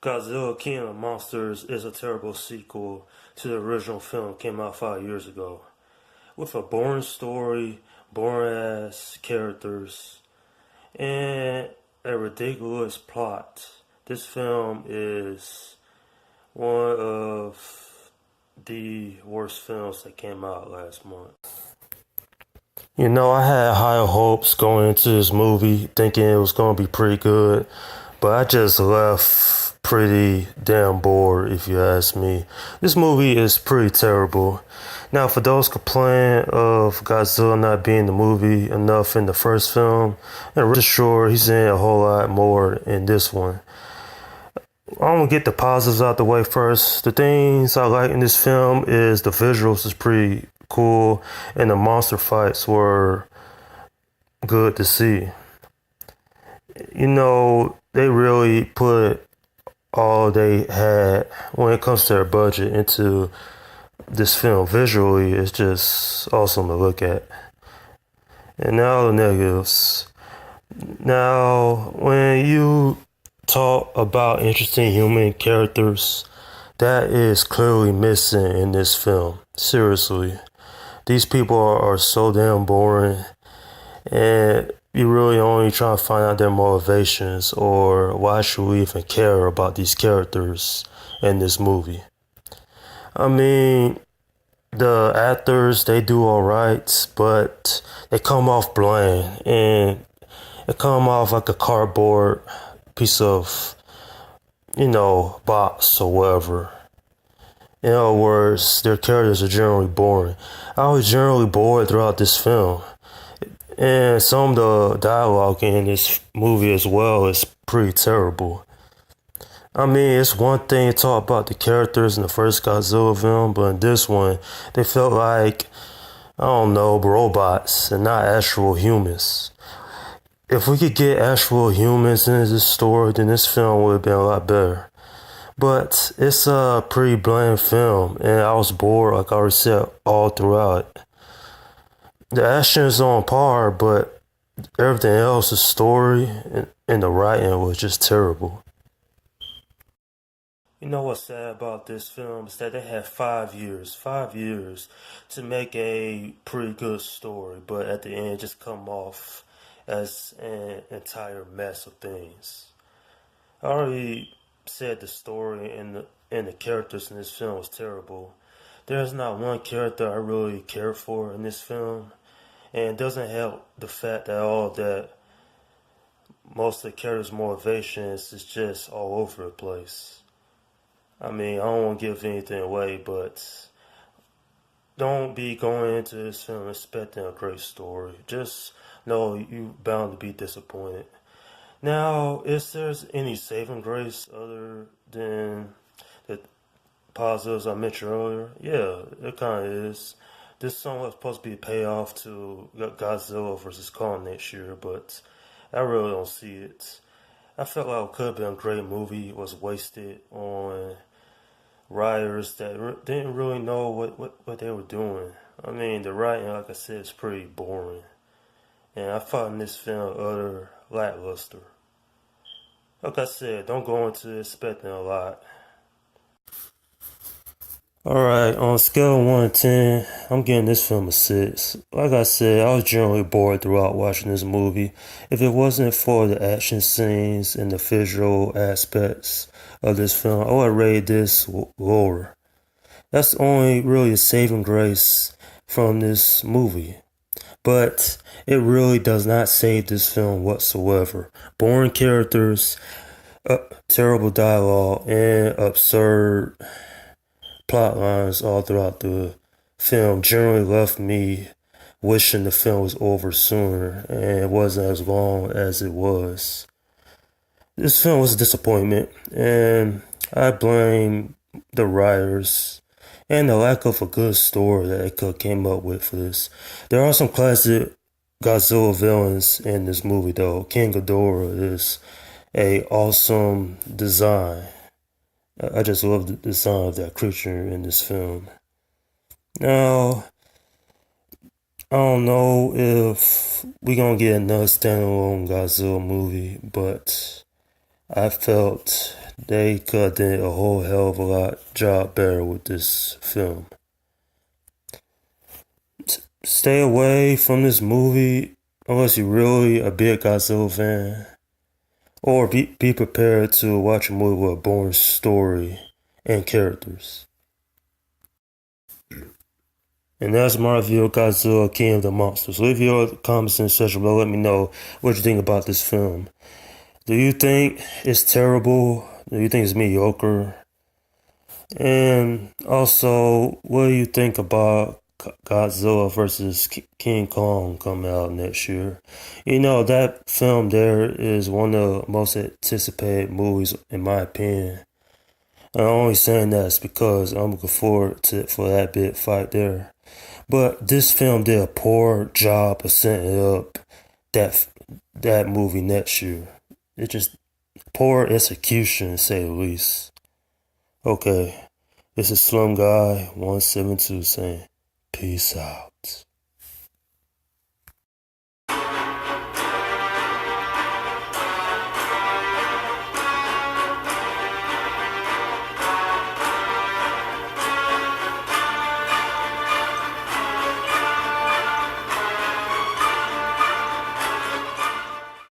Godzilla King of Monsters is a terrible sequel to the original film came out 5 years ago. With a boring story, boring ass characters, and a ridiculous plot. This film is one of the worst films that came out last month. I had higher hopes going into this movie, thinking it was going to be pretty good, but I just left pretty damn bored, if you ask me. This movie is pretty terrible. Now, for those complaining of Godzilla not being the movie enough in the first film, I'm really sure he's in a whole lot more in this one. I'm gonna get the positives out the way first. The things I like in this film is the visuals is pretty cool, and the monster fights were good to see. They really put all they had when it comes to their budget into this film. Visually, it's just awesome to look at. And now the negatives. Now, when you talk about interesting human characters, that is clearly missing in this film. Seriously. These people are so damn boring, and you really only trying to find out their motivations or why should we even care about these characters in this movie. I mean, the actors, they do alright, but they come off bland and they come off like a cardboard piece of, box or whatever. In other words, their characters are generally boring. I was generally bored throughout this film. And some of the dialogue in this movie as well is pretty terrible. I mean, it's one thing to talk about the characters in the first Godzilla film, but in this one, they felt like, I don't know, robots and not actual humans. If we could get actual humans into this story, then this film would have been a lot better. But it's a pretty bland film, and I was bored, like I already said, all throughout. The action is on par, but everything else, the story and the writing was just terrible. You know what's sad about this film is that they had 5 years to make a pretty good story, but at the end just come off as an entire mess of things. I already said the story and the characters in this film was terrible. There's not one character I really care for in this film, and it doesn't help the fact at all that most of the characters' motivations is just all over the place. I mean, I don't want to give anything away, but don't be going into this film expecting a great story. Just know you bound to be disappointed. Now, is there any saving grace other than the positives I mentioned earlier? Yeah, it kind of is. This song was supposed to be a payoff to Godzilla versus Kong next year, but I really don't see it. I felt like it could have been a great movie. It was wasted on writers that didn't really know what they were doing. I mean, the writing, like I said, is pretty boring. And I found this film utter lackluster. Like I said, don't go into expecting a lot. Alright, on a scale of 1 to 10, I'm giving this film a 6. Like I said, I was generally bored throughout watching this movie. If it wasn't for the action scenes and the visual aspects of this film, I would rate this lower. That's only really a saving grace from this movie. But it really does not save this film whatsoever. Boring characters, terrible dialogue, and absurd plot lines all throughout the film generally left me wishing the film was over sooner and it wasn't as long as it was. This film was a disappointment, and I blame the writers and the lack of a good story that they could have came up with for this. There are some classic Godzilla villains in this movie though. King Ghidorah is a awesome design. I just love the design of that creature in this film. Now, I don't know if we're gonna get another standalone Godzilla movie, but I felt they could have done a whole hell of a lot job better with this film. Stay away from this movie unless you're really a big Godzilla fan. Or be prepared to watch a movie with a boring story and characters. And that's my review of Godzilla King of the Monsters. Leave your comments in the section below. Let me know what you think about this film. Do you think it's terrible? Do you think it's mediocre? And also, what do you think about Godzilla versus King Kong coming out next year? You know, that film there is one of the most anticipated movies, in my opinion. I'm only saying that because I'm looking forward to for that big fight there. But this film did a poor job of setting up that that movie next year. It just poor execution, to say the least. Okay, this is Slum Guy 172 saying peace out.